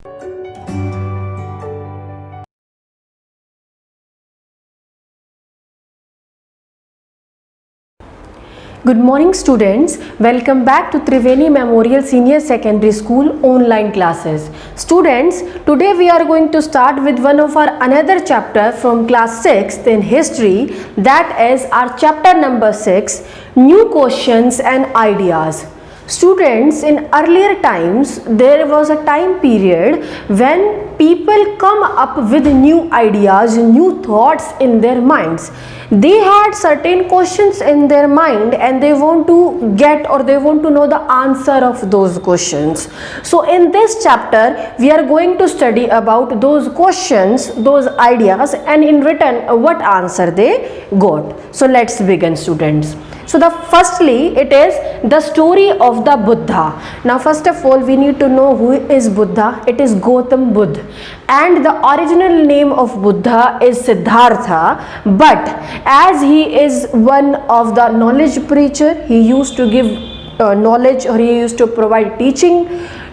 Good morning students, welcome back to Triveni Memorial Senior Secondary School online classes. Students, today we are going to start with one of our another chapter from class 6th in history, that is our chapter number 6, new questions and ideas. Students, in earlier times there was a time period when people come up with new ideas, new thoughts in their minds. They had certain questions in their mind and they want to get or they want to know the answer of those questions. So in this chapter we are going to study about those questions, those ideas, and in return what answer they got. So let's begin, students. So the firstly it is the story of the Buddha. Now first of all we need to know who is Buddha. It is Gautam Buddha, and the original name of Buddha is Siddhartha, but as he is one of the knowledge preacher, he used to give knowledge, or he used to provide teaching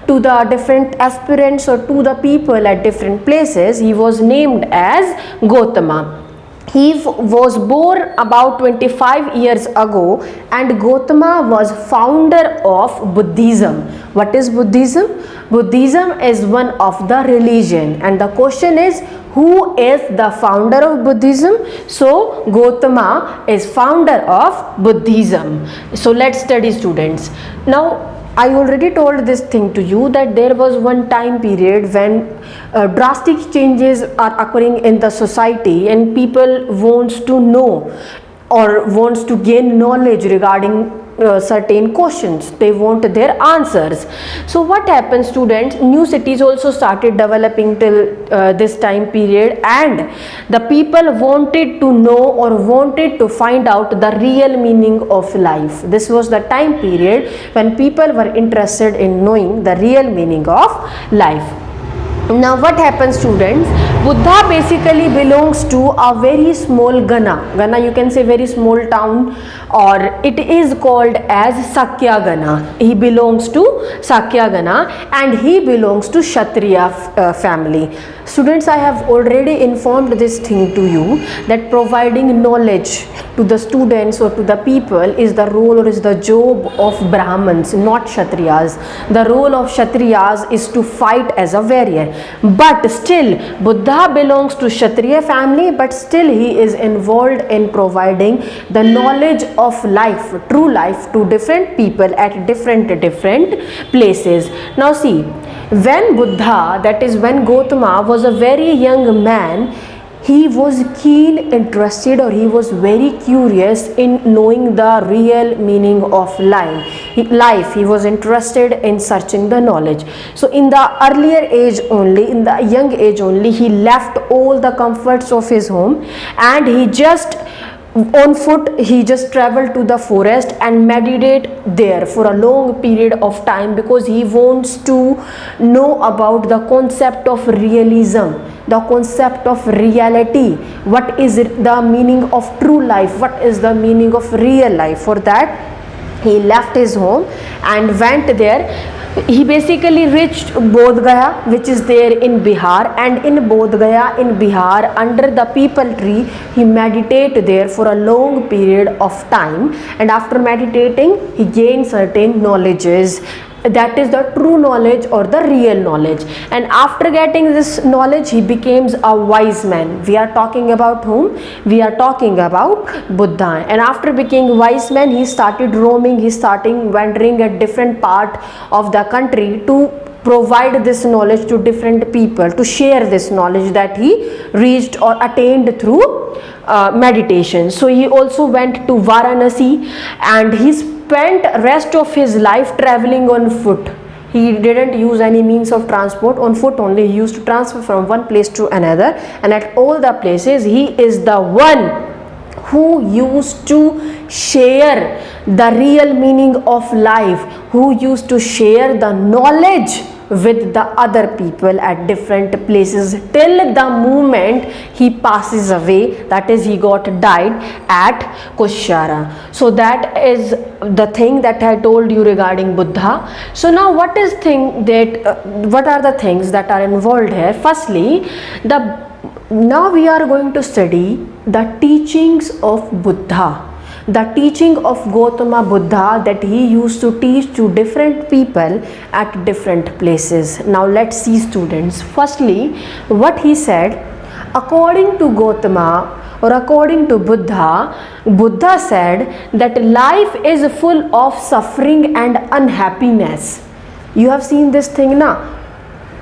to the different aspirants or to the people at different places. He was named as Gautama. He was born about 25 years ago, and Gautama was founder of Buddhism. What is Buddhism? Buddhism is one of the religion, and the question is, who is the founder of Buddhism? So Gautama is founder of Buddhism. So let's study, students. Now I already told this thing to you that there was one time period when drastic changes are occurring in the society and people wants to know or wants to gain knowledge regarding certain questions. They want their answers. So what happens, students? New cities also started developing till this time period, and the people wanted to know or wanted to find out the real meaning of life. This was the time period when people were interested in knowing the real meaning of life. Now what happens, students? Buddha basically belongs to a very small Gana. Gana, you can say very small town, or it is called as Sakya Gana. He belongs to Sakya Gana and he belongs to Kshatriya family. Students, I have already informed this thing to you that providing knowledge to the students or to the people is the role or is the job of Brahmins, not Kshatriyas. The role of Kshatriyas is to fight as a warrior. But still, Buddha belongs to Kshatriya family, but still he is involved in providing the knowledge of life, true life, to different people at different places. Now see, when Buddha, that is when Gautama was a very young man, he was keen interested, or he was very curious in knowing the real meaning of life. He was interested in searching the knowledge. So in the earlier age only, in the young age only, he left all the comforts of his home and he just on foot, he just traveled to the forest and meditate there for a long period of time, because he wants to know about the concept of realism, the concept of reality. What is it, the meaning of true life? What is the meaning of real life? For that he left his home and went there. He basically reached Bodh Gaya, which is there in Bihar, and in Bodh Gaya in Bihar, under the peepal tree, he meditated there for a long period of time, and after meditating he gained certain knowledges. That is the true knowledge or the real knowledge. And after getting this knowledge, he becomes a wise man. We are talking about whom? We are talking about Buddha. And after becoming wise man, he started roaming, he started wandering at different part of the country to provide this knowledge to different people, to share this knowledge that he reached or attained through meditation. So he also went to Varanasi, and he spent rest of his life traveling on foot. He didn't use any means of transport. On foot only he used to transfer from one place to another, and at all the places he is the one who used to share the real meaning of life, who used to share the knowledge with the other people at different places till the moment he passes away, that is he got died at Kushala. So that is the thing that I told you regarding Buddha. So now what are the things that are involved here? Firstly, now we are going to study the teachings of Buddha. The teaching of Gautama Buddha that he used to teach to different people at different places. Now let's see, students. Firstly, what he said, according to Gautama or according to Buddha, Buddha said that life is full of suffering and unhappiness. You have seen this thing now.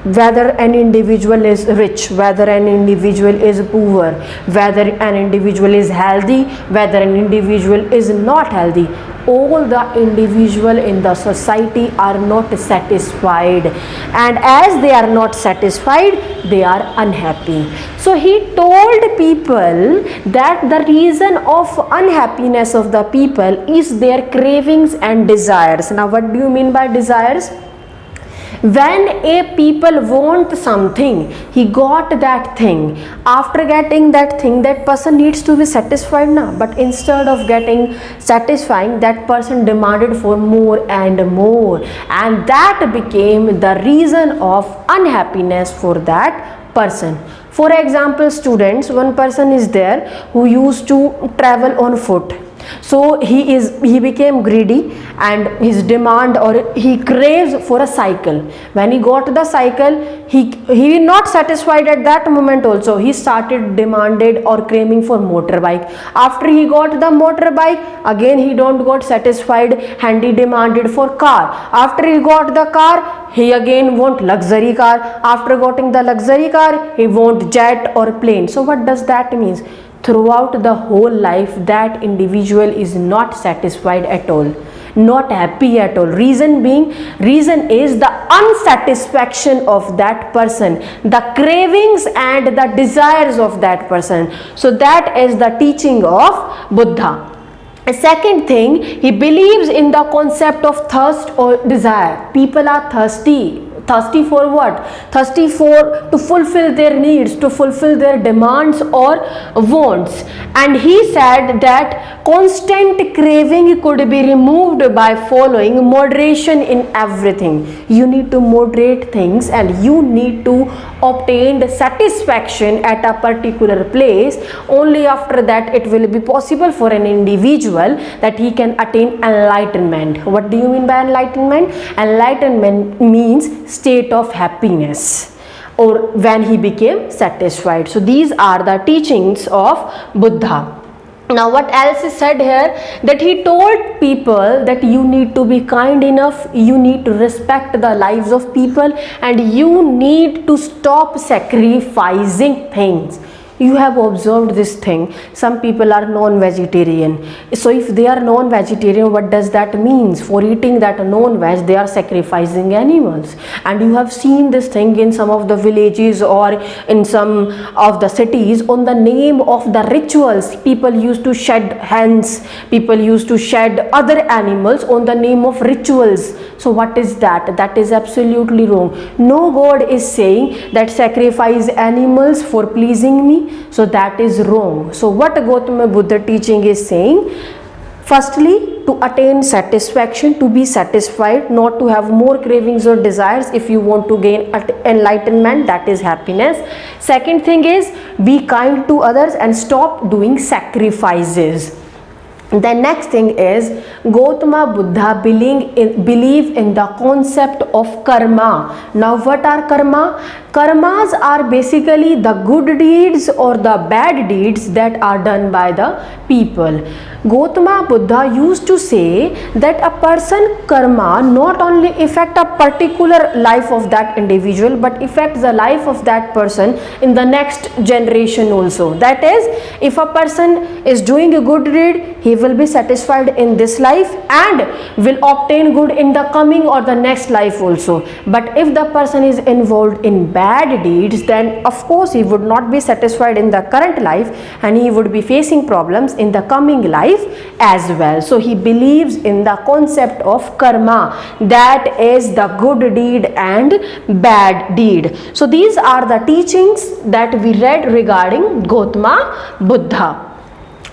Whether an individual is rich, whether an individual is poor, whether an individual is healthy, whether an individual is not healthy, all the individual in the society are not satisfied, and as they are not satisfied, they are unhappy. So he told people that the reason of unhappiness of the people is their cravings and desires. Now what do you mean by desires? When a people want something, he got that thing. After getting that thing, that person needs to be satisfied now. But instead of getting satisfying, that person demanded for more and more. And that became the reason of unhappiness for that person. For example, students, one person is there who used to travel on foot. So he became greedy and his demand or he craves for a cycle. When he got the cycle, he not satisfied at that moment also. He started demanded or craving for motorbike. After he got the motorbike, again he don't got satisfied and he demanded for car. After he got the car, he again want luxury car. After getting the luxury car, he want jet or plane. So what does that mean? Throughout the whole life, that individual is not satisfied at all, not happy at all. Reason is the unsatisfaction of that person, the cravings and the desires of that person. So that is the teaching of Buddha. A second thing, he believes in the concept of thirst or desire. People are thirsty for what? Thirsty for to fulfill their needs, to fulfill their demands or wants. And he said that constant craving could be removed by following moderation in everything. You need to moderate things and you need to obtain satisfaction at a particular place. Only after that it will be possible for an individual that he can attain enlightenment. What do you mean by enlightenment? Enlightenment means state of happiness, or when he became satisfied. So these are the teachings of Buddha. Now what else is said here? That he told people that you need to be kind enough, you need to respect the lives of people, and you need to stop sacrificing things. You have observed this thing. Some people are non-vegetarian. So if they are non-vegetarian, what does that mean? For eating that non-veg, they are sacrificing animals. And you have seen this thing in some of the villages or in some of the cities. On the name of the rituals, people used to shed hens, people used to shed other animals on the name of rituals. So what is that? That is absolutely wrong. No God is saying that sacrifice animals for pleasing me. So that is wrong. So what Gautama Buddha teaching is saying, firstly, to attain satisfaction, to be satisfied, not to have more cravings or desires. If you want to gain enlightenment, that is happiness. Second thing is, be kind to others and stop doing sacrifices. The next thing is, Gautama Buddha believe in the concept of karma. Now what are karma? Karmas are basically the good deeds or the bad deeds that are done by the people. Gautama Buddha used to say that a person karma not only affect a particular life of that individual, but affects the life of that person in the next generation also. That is, if a person is doing a good deed, he will be satisfied in this life and will obtain good in the coming or the next life also. But if the person is involved in bad deeds, then of course he would not be satisfied in the current life and he would be facing problems in the coming life as well. So he believes in the concept of karma, that is the good deed and bad deed. So these are the teachings that we read regarding Gautama Buddha.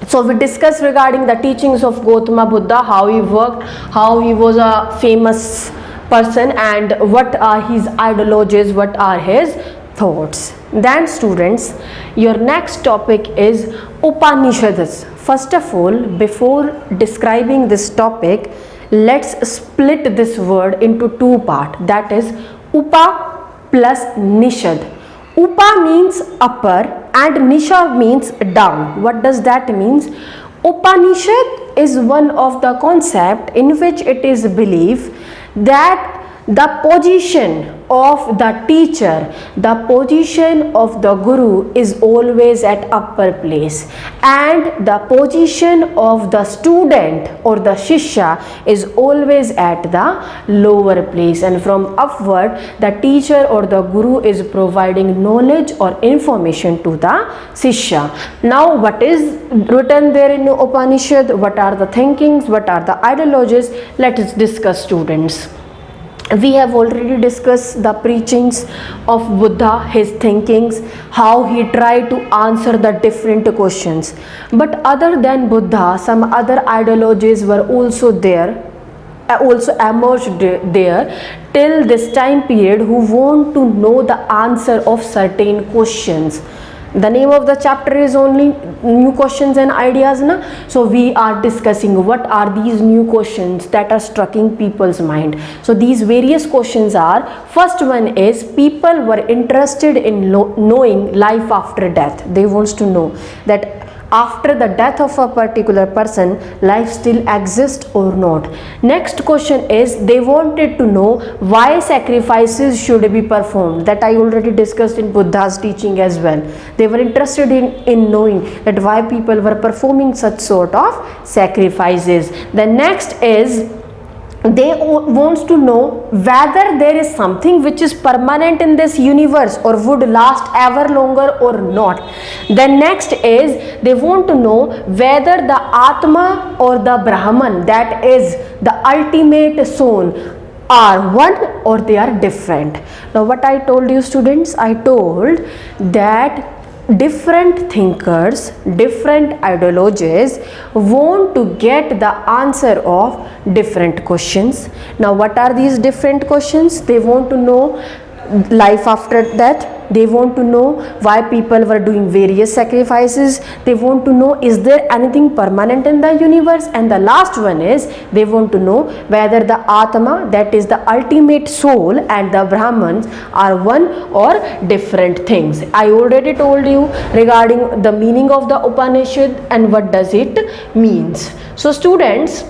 So we discussed regarding the teachings of Gautama Buddha, how he worked, how he was a famous person, and what are his ideologies, what are his thoughts. Then students, your next topic is Upanishads. First of all, before describing this topic, let's split this word into two parts, that is Upa plus Nishad. Upa means upper and Nisha means down. What does that mean? Upanishad is one of the concept in which it is believed that the position of the teacher, the position of the guru is always at upper place, and the position of the student or the shishya is always at the lower place, and from upward the teacher or the guru is providing knowledge or information to the shishya. Now what is written there in the Upanishad? What are the thinkings? What are the ideologies? Let us discuss, students. We have already discussed the preachings of Buddha, his thinkings, how he tried to answer the different questions. But other than Buddha, some other ideologies were also there, also emerged there till this time period, who want to know the answer of certain questions. The name of the chapter is only new questions and ideas, na? So we are discussing what are these new questions that are striking people's mind. So these various questions are, first one is, people were interested in knowing life after death. They wants to know that after the death of a particular person, life still exists or not. Next question is, they wanted to know why sacrifices should be performed. That I already discussed in Buddha's teaching as well. They were interested in knowing that why people were performing such sort of sacrifices. The next is, they wants to know whether there is something which is permanent in this universe or would last ever longer or not. Then next is, they want to know whether the Atma or the Brahman, that is the ultimate soul, are one or they are different. Now what I told you, students, I told that different thinkers, different ideologies want to get the answer of different questions. Now what are these different questions? They want to know life after death. They want to know why people were doing various sacrifices. They want to know, is there anything permanent in the universe? And the last one is, they want to know whether the Atma, that is the ultimate soul, and the Brahmans are one or different things. I already told you regarding the meaning of the Upanishad and what does it means. So students,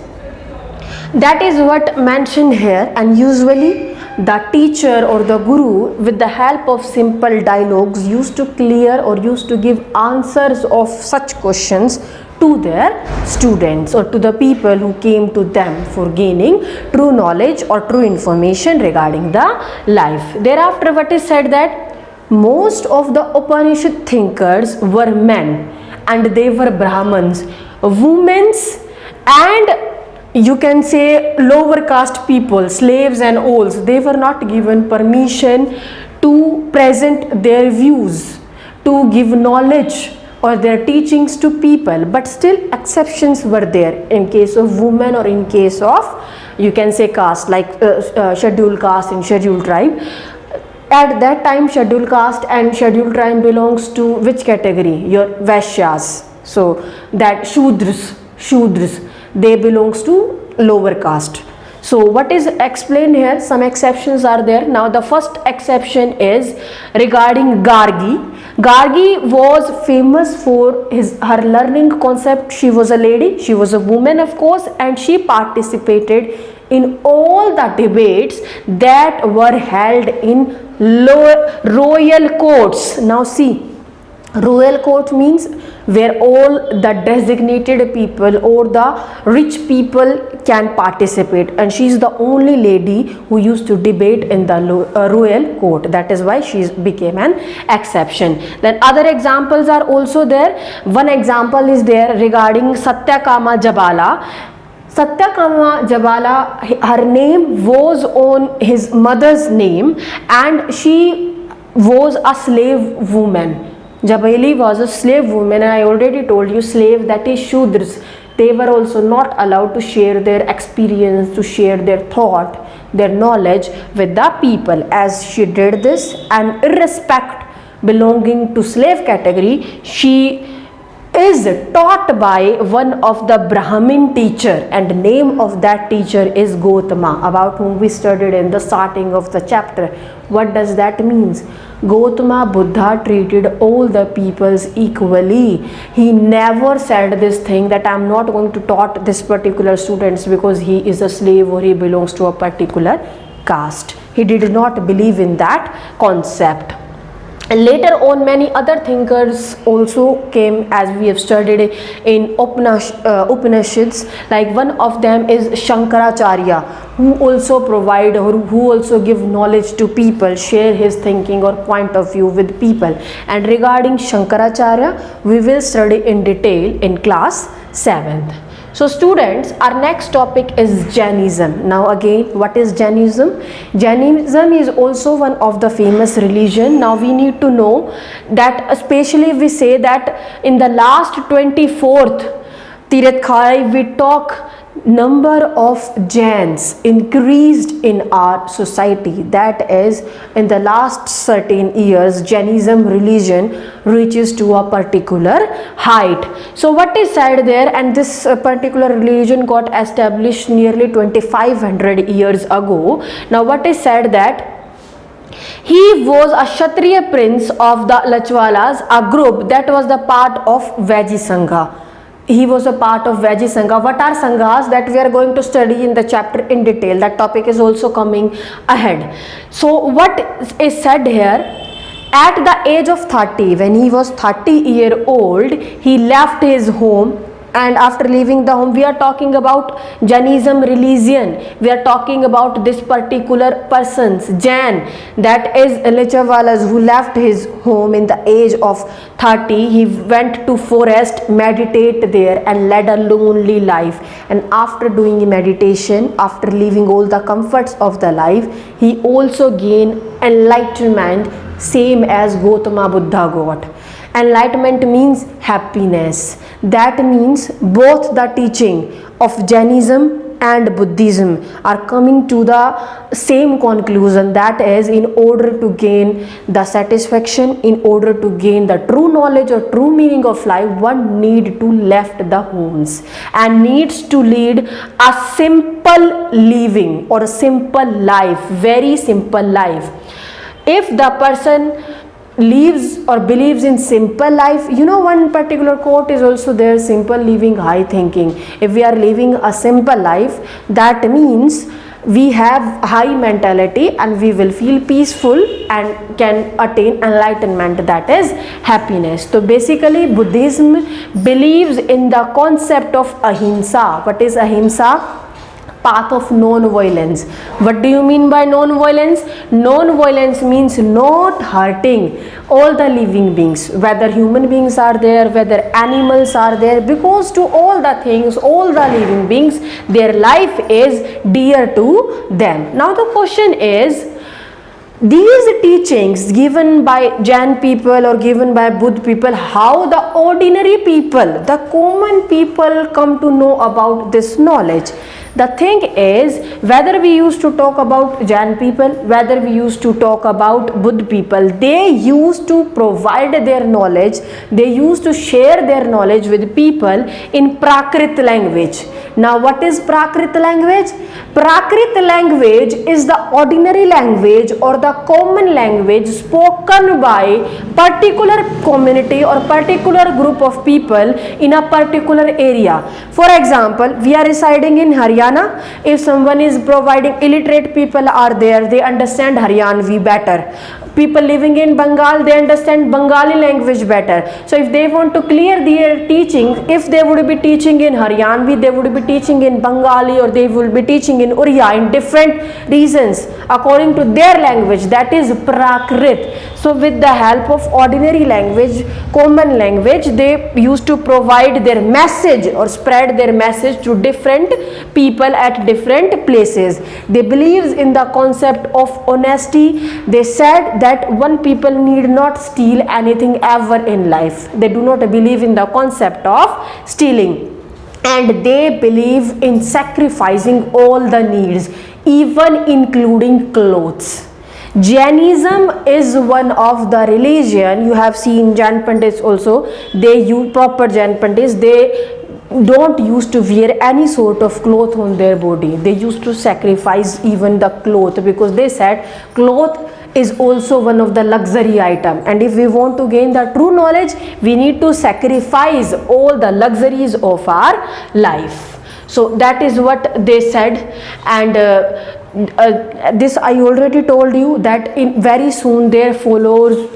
that is what mentioned here, and usually the teacher or the guru, with the help of simple dialogues, used to clear or used to give answers of such questions to their students or to the people who came to them for gaining true knowledge or true information regarding the life. Thereafter, what is said that most of the Upanishad thinkers were men and they were Brahmins. Women's and you can say lower caste people, slaves and olds, they were not given permission to present their views, to give knowledge or their teachings to people. But still exceptions were there in case of women or in case of, you can say, caste, like scheduled caste and scheduled tribe. At that time, scheduled caste and scheduled tribe belongs to which category? Your Vaishyas. So that Shudras, they belongs to lower caste. So what is explained here? Some exceptions are there. Now the first exception is regarding Gargi. Gargi was famous for her learning concept. She was a lady, she was a woman of course, and she participated in all the debates that were held in royal courts. Now see, royal court means where all the designated people or the rich people can participate, and she is the only lady who used to debate in the royal court. That is why she became an exception. Then other examples are also there. One example is there regarding Satyakama Jabala. Satyakama Jabala, her name was on his mother's name, and she was a slave woman. Jabali was a slave woman, and I already told you, slave, that is Shudras. They were also not allowed to share their experience, to share their thought, their knowledge with the people, as she did this. And irrespective belonging to slave category, she is taught by one of the Brahmin teacher, and name of that teacher is Gotama, about whom we studied in the starting of the chapter. What does that means? Gautama Buddha treated all the peoples equally. He never said this thing that I am not going to taught this particular students because he is a slave or he belongs to a particular caste. He did not believe in that concept. And later on, many other thinkers also came, as we have studied in Upanishads. Like one of them is Shankaracharya, who also provide or who also give knowledge to people, share his thinking or point of view with people. And regarding Shankaracharya, we will study in detail in class 7th. So students, our next topic is Jainism. Now again, what is Jainism? Jainism is also one of the famous religion. Now we need to know that, especially we say that in the last 24th Tirathkai, we talk number of Jains increased in our society. That is, in the last certain years, Jainism religion reaches to a particular height. So what is said there, and this particular religion got established nearly 2500 years ago. Now what is said that he was a Kshatriya prince of the Lachwalas, a group that was the part of Vaiji Sangha. He was a part of Vaiji Sangha. What are Sanghas? That we are going to study in the chapter in detail. That topic is also coming ahead. So what is said here, at the age of 30, when he was 30-year-old, he left his home. And after leaving the home, we are talking about Jainism religion. We are talking about this particular person's Jain, that is Lachwalas, who left his home in the age of 30. He went to forest, meditate there, and led a lonely life. And after doing meditation, after leaving all the comforts of the life, he also gained enlightenment, same as Gautama Buddha got. Enlightenment means happiness. That means both the teaching of Jainism and Buddhism are coming to the same conclusion, that is, in order to gain the satisfaction, in order to gain the true knowledge or true meaning of life, one need to left the homes and needs to lead a simple living or a simple life, very simple life. If the person lives or believes in simple life, you know, one particular quote is also there, simple living, high thinking. If we are living a simple life, that means we have high mentality and we will feel peaceful and can attain enlightenment, that is happiness. So basically Buddhism believes in the concept of ahimsa. What is ahimsa? Path of non-violence. What do you mean by non-violence? Non-violence means not hurting all the living beings, whether human beings are there, whether animals are there, because to all the things, all the living beings, their life is dear to them. Now the question is, these teachings given by Jain people or given by Buddha people, how the ordinary people, the common people come to know about this knowledge? The thing is, whether we used to talk about Jain people, whether we used to talk about Buddha people, they used to provide their knowledge, they used to share their knowledge with people in Prakrit language. Now what is Prakrit language? Prakrit language is the ordinary language or the common language spoken by particular community or particular group of people in a particular area. For example, we are residing in Haryana. If someone is providing, illiterate people are there, they understand Haryanvi better. people living in Bengal, they understand Bengali language better. So if they want to clear their teaching, if they would be teaching in Haryanvi, they would be teaching in Bengali, or they will be teaching in Oriya, in different regions according to their language, that is Prakrit. So with the help of ordinary language, common language, they used to provide their message or spread their message to different people at different places. They believe in the concept of honesty. They said that one people need not steal anything ever in life. They do not believe in the concept of stealing, and they believe in sacrificing all the needs, even including clothes. Jainism is one of the religion, you have seen Jain Pandits also, they use proper Jain Pandits, they don't used to wear any sort of cloth on their body. They used to sacrifice even the cloth, because they said cloth is also one of the luxury item, and if we want to gain the true knowledge, we need to sacrifice all the luxuries of our life. So that is what they said. And this I already told you that in very soon their followers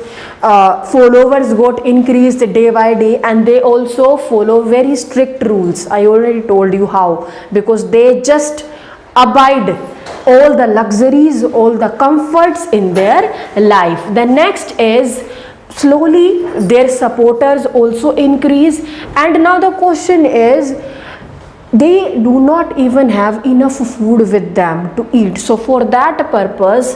got increased day by day, and they also follow very strict rules. I already told you how, because they just abide all the luxuries, all the comforts in their life. The next is, slowly their supporters also increase, and now the question is, they do not even have enough food with them to eat. So for that purpose,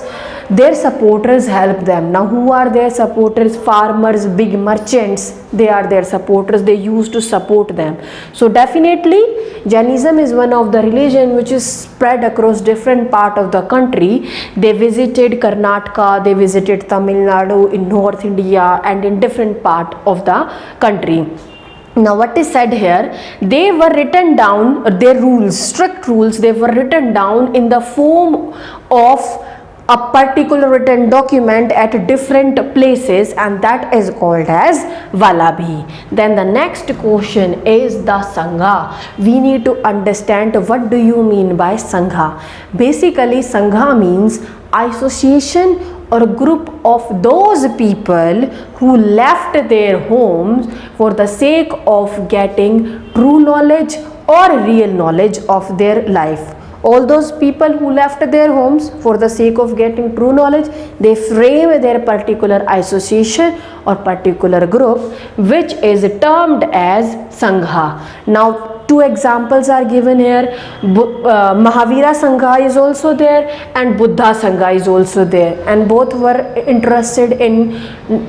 their supporters help them. Now who are their supporters? Farmers, big merchants, they are their supporters. They used to support them. So definitely Jainism is one of the religion which is spread across different part of the country. They visited Karnataka, they visited Tamil Nadu, in North India, and in different part of the country. Now what is said here, they were written down, their rules, strict rules, they were written down in the form of a particular written document at different places, and that is called as Vallabhi. Then the next question is the Sangha. We need to understand what do you mean by Sangha. Basically Sangha means association or group of those people who left their homes for the sake of getting true knowledge or real knowledge of their life. All those people who left their homes for the sake of getting true knowledge, they frame their particular association or particular group, which is termed as Sangha. Now two examples are given here. Mahavira Sangha is also there, and Buddha Sangha is also there, and both were interested in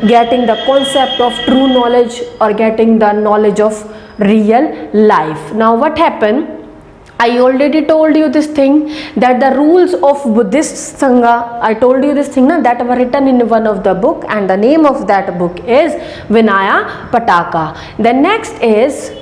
getting the concept of true knowledge or getting the knowledge of real life. Now what happened, I already told you this thing, that the rules of Buddhist Sangha, I told you this thing that were written in one of the book, and the name of that book is Vinaya Pataka. The next is,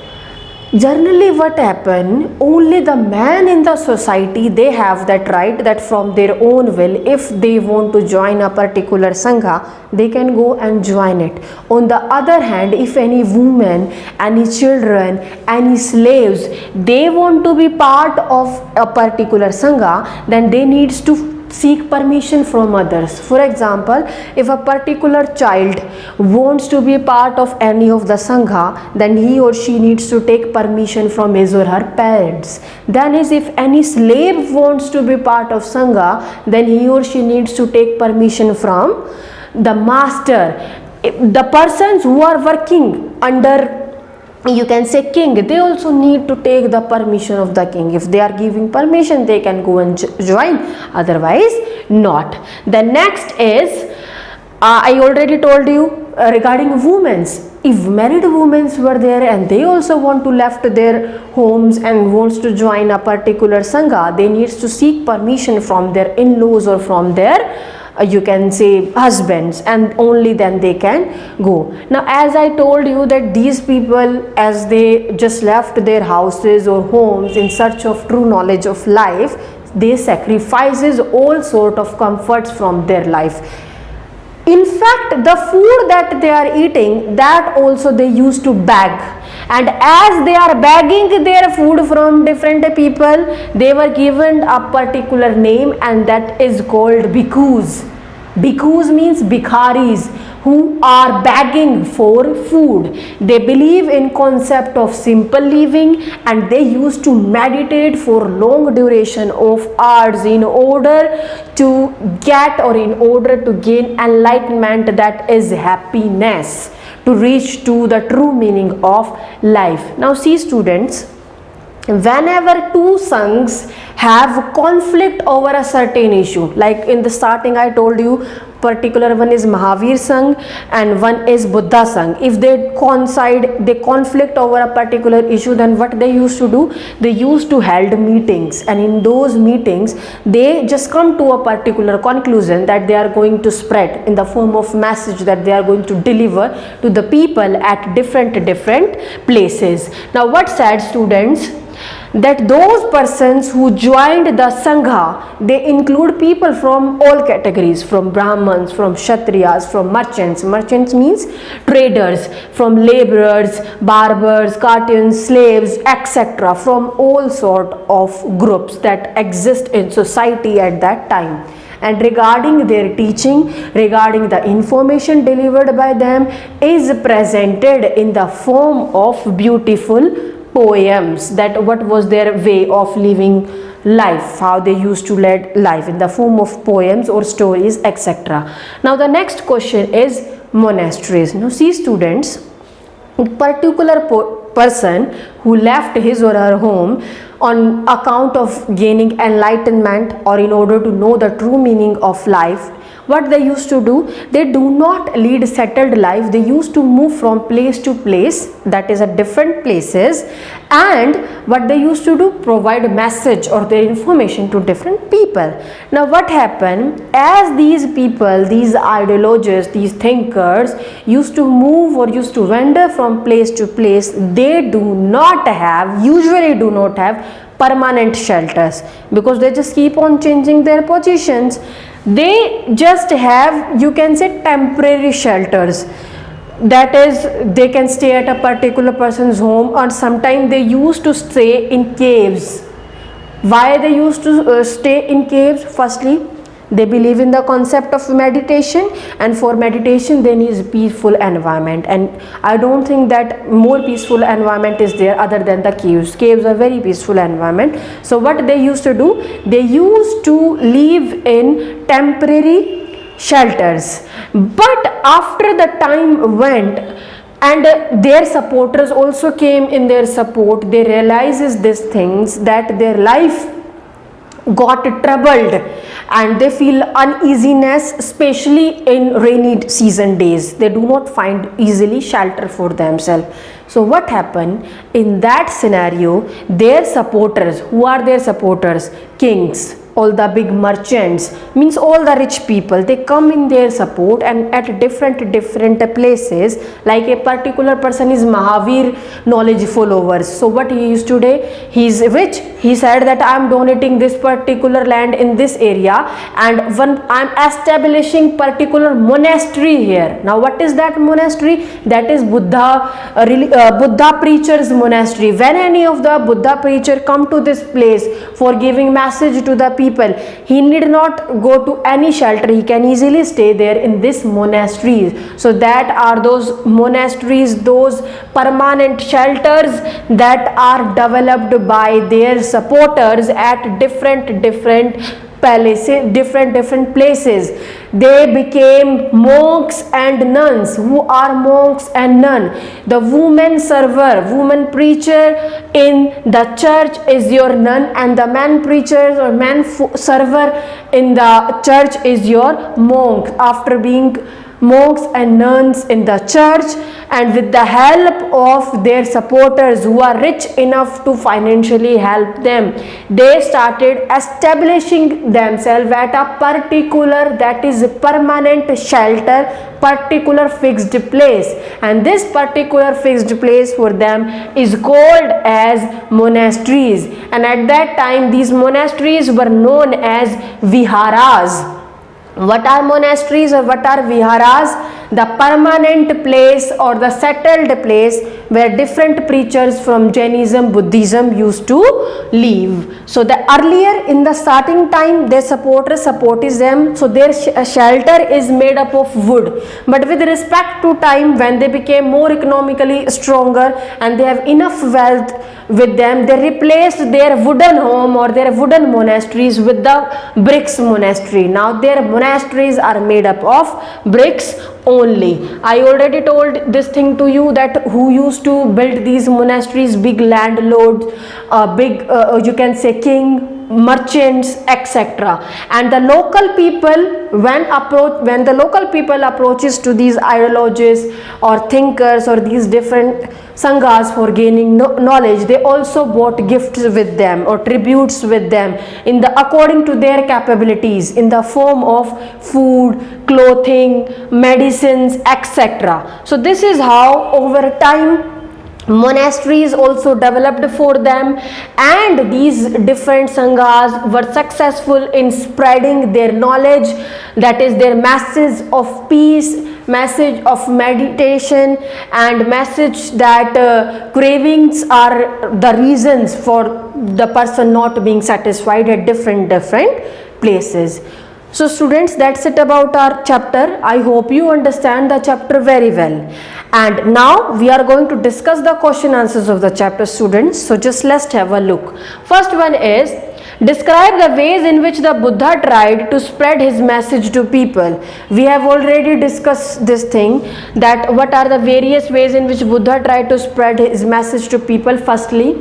generally what happen, only the man in the society, they have that right that from their own will, if they want to join a particular Sangha, they can go and join it. On the other hand, if any woman, any children, any slaves, they want to be part of a particular Sangha, then they needs to seek permission from others. For example, if a particular child wants to be part of any of the Sangha, then he or she needs to take permission from his or her parents. Then if any slave wants to be part of Sangha, then he or she needs to take permission from the master. The persons who are working under, you can say, king, they also need to take the permission of the king. If they are giving permission, they can go and join, otherwise not. The next is, I already told you regarding women. If married women were there and they also want to left their homes and wants to join a particular Sangha, they needs to seek permission from their in-laws or from their you can say husbands, and only then they can go. Now as I told you that these people, as they just left their houses or homes in search of true knowledge of life, they sacrifices all sort of comforts from their life. In fact, the food that they are eating, that also they used to beg, and as they are begging their food from different people, they were given a particular name, and that is called bhikkhus. Bhikkhus means bhikharis who are begging for food. They believe in concept of simple living, and they used to meditate for long duration of hours in order to get, or in order to gain enlightenment, that is happiness, to reach to the true meaning of life. Now see students, whenever two sanghs have conflict over a certain issue, like in the starting I told you, particular one is Mahavir Sangh and one is Buddha Sangh. If they coincide, they conflict over a particular issue, then what they used to do, they used to hold meetings, and in those meetings they just come to a particular conclusion that they are going to spread in the form of message, that they are going to deliver to the people at different places. Now what said students, that those persons who joined the Sangha, they include people from all categories, from Brahmins, from Kshatriyas, from merchants. Merchants means traders, from laborers, barbers, cartons, slaves, etc., from all sort of groups that exist in society at that time. And regarding their teaching, regarding the information delivered by them, is presented in the form of beautiful poems, that what was their way of living life, how they used to lead life, in the form of poems or stories, etc. Now the next question is monasteries. Now see students, a particular person who left his or her home on account of gaining enlightenment, or in order to know the true meaning of life, what they used to do, they do not lead settled life. They used to move from place to place, that is at different places, and what they used to do, provide a message or their information to different people. Now what happened, as these people, these ideologists, these thinkers used to move or used to wander from place to place, they do not have, usually do not have permanent shelters, because they just keep on changing their positions. They just have, you can say, temporary shelters, that is they can stay at a particular person's home, or sometimes they used to stay in caves. Why they used to stay in caves? Firstly, they believe in the concept of meditation, and for meditation they need a peaceful environment, and I don't think that more peaceful environment is there other than the caves. Caves are very peaceful environment. So what they used to do, they used to live in temporary shelters. But after the time went, and their supporters also came in their support, they realizes these things, that their life got troubled and they feel uneasiness, especially in rainy season days. They do not find easily shelter for themselves. So what happened in that scenario, their supporters, who are their supporters? Kings, all the big merchants, means all the rich people, they come in their support, and at different places, like a particular person is Mahavir knowledge followers. So what he used to do, he is rich, he said that I am donating this particular land in this area, and when I am establishing particular monastery here. Now what is that monastery? That is Buddha preachers monastery. When any of the Buddha preacher come to this place for giving message to the people, he need not go to any shelter, he can easily stay there in this monasteries. So that are those monasteries, those permanent shelters that are developed by their supporters at different palaces, different places. They became monks and nuns. Who are monks and nuns? The woman server, woman preacher in the church is your nun, and the man preacher or man server in the church is your monk. After being monks and nuns in the church, and with the help of their supporters who are rich enough to financially help them, they started establishing themselves at a particular, that is permanent shelter, particular fixed place, and this particular fixed place for them is called as monasteries. And at that time these monasteries were known as viharas. What are monasteries or what are viharas? the permanent place or the settled place where different preachers from Jainism, Buddhism used to live. So the earlier in the starting time their supporters them, so their shelter is made up of wood, but with respect to time, when they became more economically stronger and they have enough wealth with them, they replaced their wooden home or their wooden monasteries with the bricks monastery. Now their monasteries are made up of bricks only. I already told this thing to you that who used to build these monasteries: big landlords, big you can say king, merchants, etc. And the local people, when the local people approaches to these ideologies or thinkers or these different sanghas for gaining knowledge, they also bought gifts with them or tributes with them in the according to their capabilities in the form of food, clothing, medicines, etc. So this is how over time monasteries also developed for them, and these different sanghas were successful in spreading their knowledge, that is their message of peace, message of meditation, and message that cravings are the reasons for the person not being satisfied at different places. So students, that's it about our chapter. I hope you understand the chapter very well. And now we are going to discuss the question answers of the chapter, students. So just let's have a look. First one is, describe the ways in which the Buddha tried to spread his message to people. We have already discussed this thing, that what are the various ways in which Buddha tried to spread his message to people. Firstly,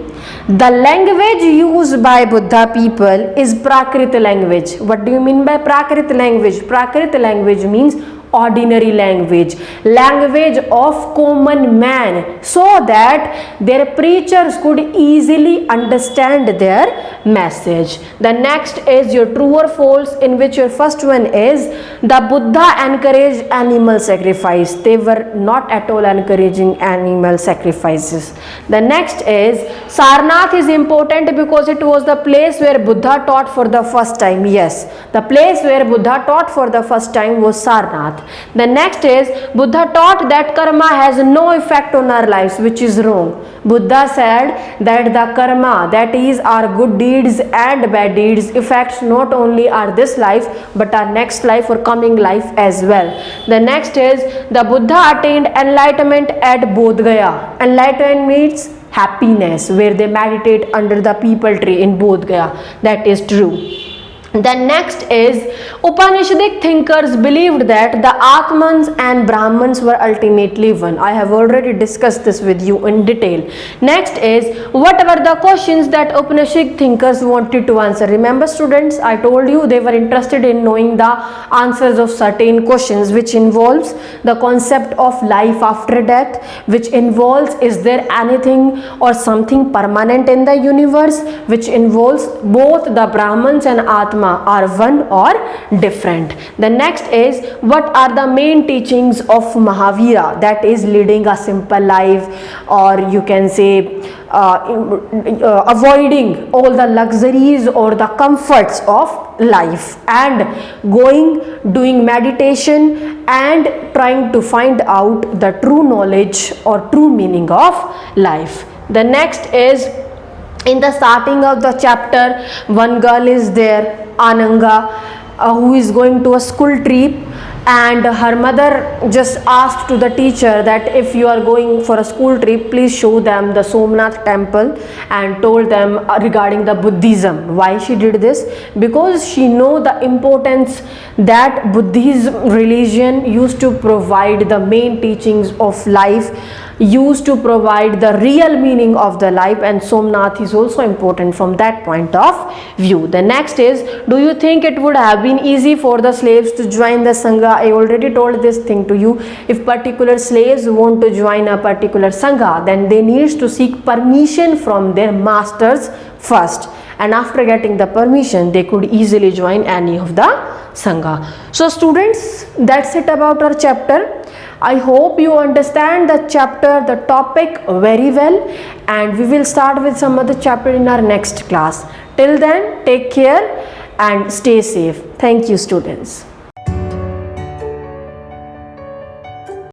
the language used by Buddha people is Prakrit language. What do you mean by Prakrit language? Prakrit language means ordinary language, language of common man, so that their preachers could easily understand their message. The next is your true or false, in which your first one is, the Buddha encouraged animal sacrifice. They were not at all encouraging animal sacrifices. The next is, Sarnath is important because it was the place where Buddha taught for the first time. Yes, the place where Buddha taught for the first time was Sarnath. The next is, Buddha taught that karma has no effect on our lives, which is wrong. Buddha said that the karma, that is our good deeds and bad deeds, affects not only our this life but our next life or coming life as well. The next is, the Buddha attained enlightenment at Bodh Gaya. Enlightenment means happiness, where they meditate under the peepal tree in Bodh Gaya. That is true. The next is, Upanishadic thinkers believed that the Atmans and Brahmans were ultimately one. I have already discussed this with you in detail. Next is, what were the questions that Upanishadic thinkers wanted to answer? Remember students, I told you they were interested in knowing the answers of certain questions, which involves the concept of life after death, which involves, is there anything or something permanent in the universe, which involves both the Brahmans and Atma are one or different. The next is, what are the main teachings of Mahavira, that is leading a simple life, or you can say avoiding all the luxuries or the comforts of life, and doing meditation and trying to find out the true knowledge or true meaning of life. The next is, in the starting of the chapter, one girl is there, Ananga, who is going to a school trip, and her mother just asked to the teacher that if you are going for a school trip, please show them the Somnath temple, and told them regarding the Buddhism. Why she did this? Because she know the importance that Buddhism religion used to provide the main teachings of life, used to provide the real meaning of the life, and Somnath is also important from that point of view. The next is, do you think it would have been easy for the slaves to join the Sangha? I already told this thing to you. If particular slaves want to join a particular Sangha, then they need to seek permission from their masters first, and after getting the permission they could easily join any of the Sangha. So students, that's it about our chapter. I hope you understand the chapter, the topic very well, and we will start with some other chapter in our next class. Till then, take care and stay safe. Thank you students.